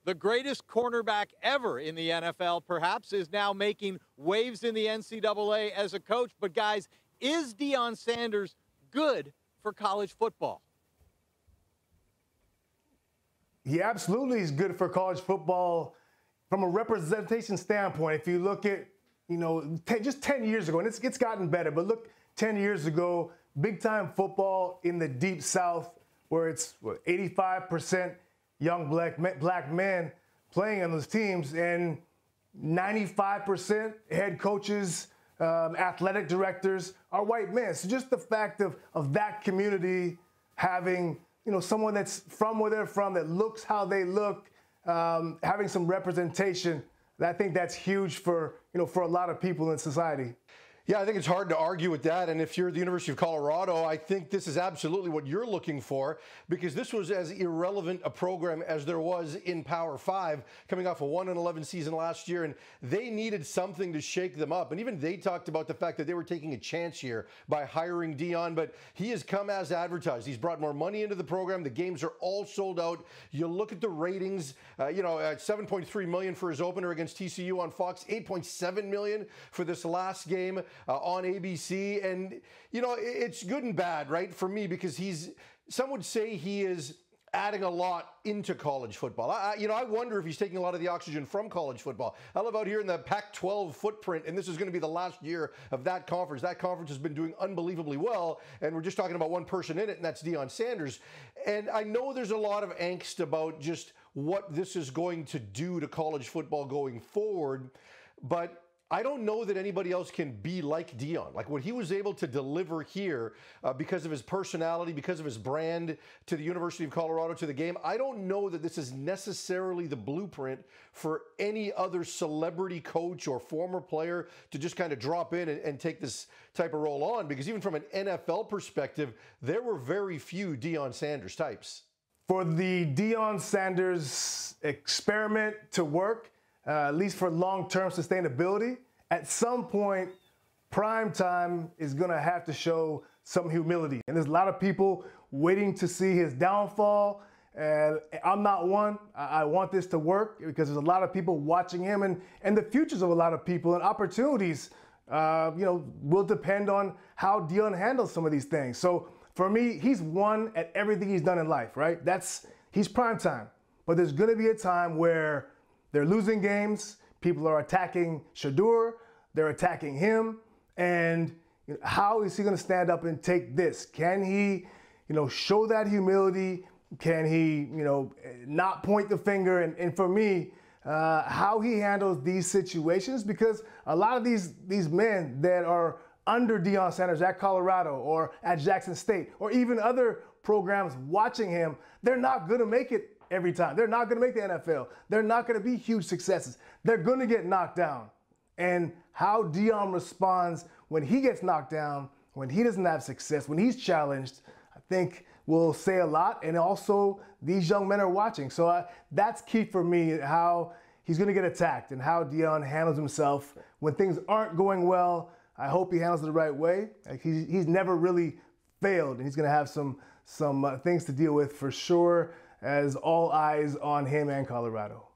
The greatest cornerback ever in the NFL, perhaps, is now making waves in the NCAA as a coach. But, guys, is Deion Sanders good for college football? He absolutely is good for college football from a representation standpoint. If you look at, just 10 years ago, and it's gotten better, but look, 10 years ago, big-time football in the Deep South, where it's 85% young black men playing on those teams, and 95% head coaches, athletic directors are white men. So just the fact of that community having, someone that's from where they're from, that looks how they look, having some representation, I think that's huge for a lot of people in society. Yeah, I think it's hard to argue with that. And if you're at the University of Colorado, I think this is absolutely what you're looking for, because this was as irrelevant a program as there was in Power 5, coming off a 1-11 season last year. And they needed something to shake them up. And even they talked about the fact that they were taking a chance here by hiring Deion. But he has come as advertised. He's brought more money into the program. The games are all sold out. You look at the ratings, $7.3 million for his opener against TCU on Fox, $8.7 million for this last game on ABC. And, it's good and bad, right, for me, because some would say he is adding a lot into college football. I wonder if he's taking a lot of the oxygen from college football. I live out here in the Pac-12 footprint, and this is going to be the last year of that conference. That conference has been doing unbelievably well, and we're just talking about one person in it, and that's Deion Sanders. And I know there's a lot of angst about just what this is going to do to college football going forward, but I don't know that anybody else can be like Deion. Like what he was able to deliver here because of his personality, because of his brand to the University of Colorado, to the game. I don't know that this is necessarily the blueprint for any other celebrity coach or former player to just kind of drop in and take this type of role on. Because even from an NFL perspective, there were very few Deion Sanders types. For the Deion Sanders experiment to work, at least for long-term sustainability, at some point, prime time is going to have to show some humility. And there's a lot of people waiting to see his downfall. And I'm not one. I want this to work because there's a lot of people watching him, and the futures of a lot of people and opportunities, will depend on how Deion handles some of these things. So for me, he's won at everything he's done in life, right? He's prime time. But there's going to be a time where they're losing games. People are attacking Shedeur. They're attacking him. And how is he going to stand up and take this? Can he, show that humility? Can he, not point the finger? And for me, how he handles these situations, because a lot of these men that are under Deion Sanders at Colorado or at Jackson State or even other programs watching him, they're not going to make it every time. They're not going to make the NFL. They're not going to be huge successes. They're going to get knocked down. And how Deion responds when he gets knocked down, when he doesn't have success, when he's challenged, I think will say a lot. And also, these young men are watching. So that's key for me, how he's going to get attacked and how Deion handles himself when things aren't going well. I hope he handles it the right way. He's never really failed, and he's going to have some things to deal with for sure, as all eyes on him and Colorado.